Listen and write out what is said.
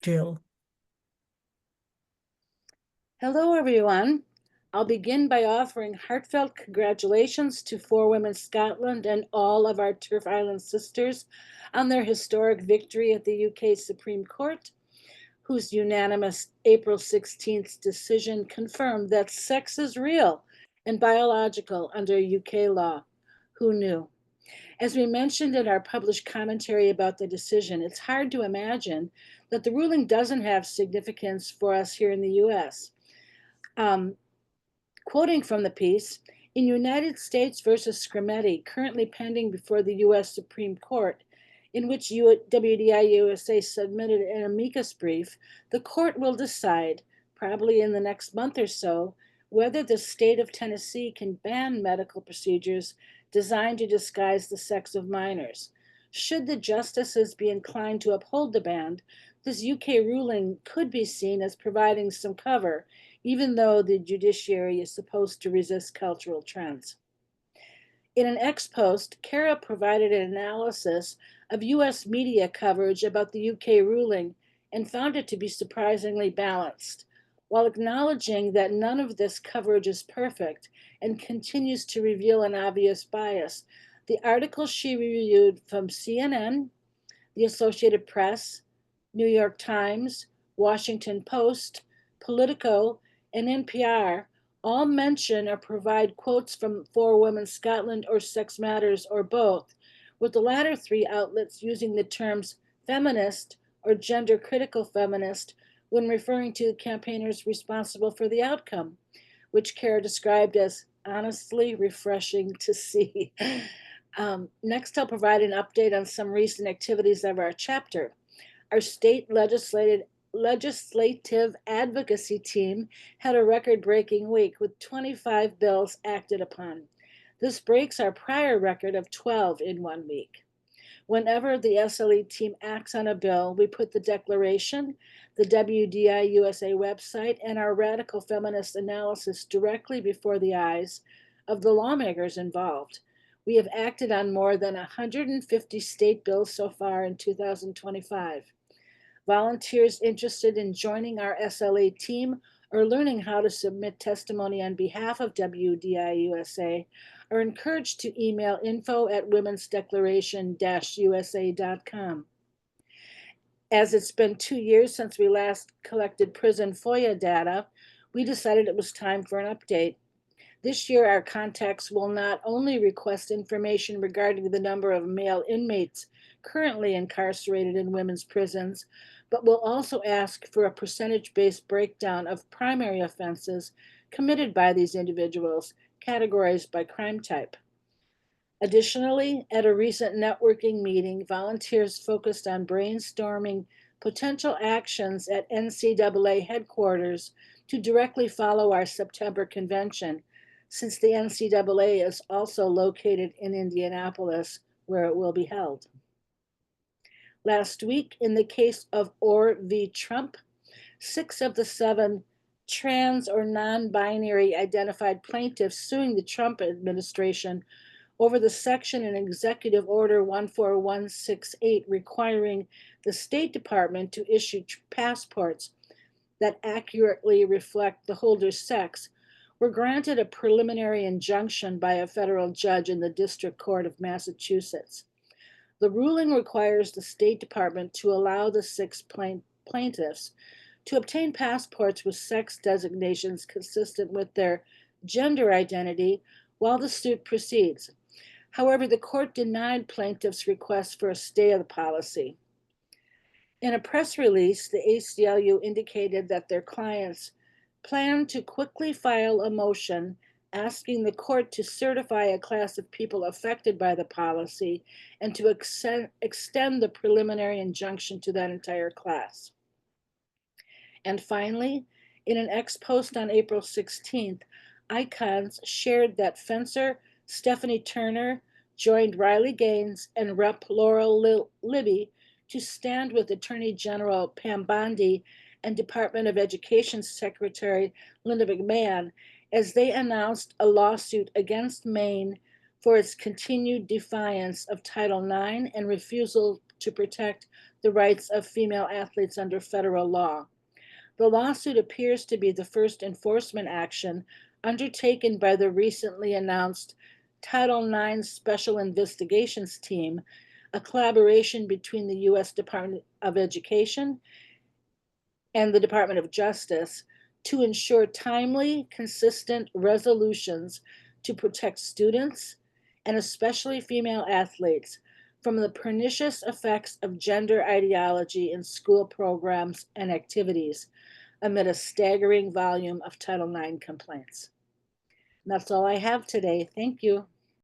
Jill. Hello, everyone. I'll begin by offering heartfelt congratulations to Four Women Scotland and all of our Turf Island sisters on their historic victory at the UK Supreme Court, whose unanimous April 16th decision confirmed that sex is real and biological under UK law. Who knew? As we mentioned in our published commentary about the decision, it's hard to imagine that the ruling doesn't have significance for us here in the US. Um, Quoting from the piece, in United States versus Scrimetti, currently pending before the U.S. Supreme Court, in which WDI USA submitted an amicus brief, the court will decide, probably in the next month or so, whether the state of Tennessee can ban medical procedures designed to disguise the sex of minors. Should the justices be inclined to uphold the ban, this UK ruling could be seen as providing some cover, even though the judiciary is supposed to resist cultural trends. In an ex post, Kara provided an analysis of US media coverage about the UK ruling and found it to be surprisingly balanced, while acknowledging that none of this coverage is perfect and continues to reveal an obvious bias. The article she reviewed from CNN, the Associated Press, New York Times, Washington Post, Politico, and NPR all mention or provide quotes from Four Women Scotland or Sex Matters or both, with the latter three outlets using the terms feminist or gender critical feminist when referring to the campaigners responsible for the outcome, which Kara described as honestly refreshing to see. Next, I'll provide an update on some recent activities of our chapter. Our state legislative advocacy team had a record-breaking week with 25 bills acted upon. This breaks our prior record of 12 in 1 week. Whenever the SLE team acts on a bill, we put the declaration, the WDI USA website, and our radical feminist analysis directly before the eyes of the lawmakers involved. We have acted on more than 150 state bills so far in 2025. Volunteers interested in joining our SLA team or learning how to submit testimony on behalf of WDI USA are encouraged to email info@womensdeclaration-usa.com. As it's been 2 years since we last collected prison FOIA data, we decided it was time for an update. This year, our contacts will not only request information regarding the number of male inmates currently incarcerated in women's prisons, but will also ask for a percentage-based breakdown of primary offenses committed by these individuals, categorized by crime type. Additionally, at a recent networking meeting, volunteers focused on brainstorming potential actions at NCAA headquarters to directly follow our September convention, since the NCAA is also located in Indianapolis, where it will be held. Last week, in the case of Orr v. Trump, 6 of the 7 trans or non-binary identified plaintiffs suing the Trump administration over the section in Executive Order 14168 requiring the State Department to issue passports that accurately reflect the holder's sex were granted a preliminary injunction by a federal judge in the District Court of Massachusetts. The ruling requires the State Department to allow the 6 plaintiffs to obtain passports with sex designations consistent with their gender identity while the suit proceeds. However, the court denied plaintiffs' request for a stay of the policy. In a press release, the ACLU indicated that their clients plan to quickly file a motion asking the court to certify a class of people affected by the policy and to extend the preliminary injunction to that entire class. And finally, in an ex post on April 16th, Icons shared that fencer Stephanie Turner joined Riley Gaines and Rep. Laurel Libby to stand with Attorney General Pam Bondi and Department of Education Secretary Linda McMahon as they announced a lawsuit against Maine for its continued defiance of Title IX and refusal to protect the rights of female athletes under federal law. The lawsuit appears to be the first enforcement action undertaken by the recently announced Title IX Special Investigations Team, a collaboration between the U.S. Department of Education and the Department of Justice to ensure timely, consistent resolutions to protect students, and especially female athletes, from the pernicious effects of gender ideology in school programs and activities amid a staggering volume of Title IX complaints. And that's all I have today. Thank you.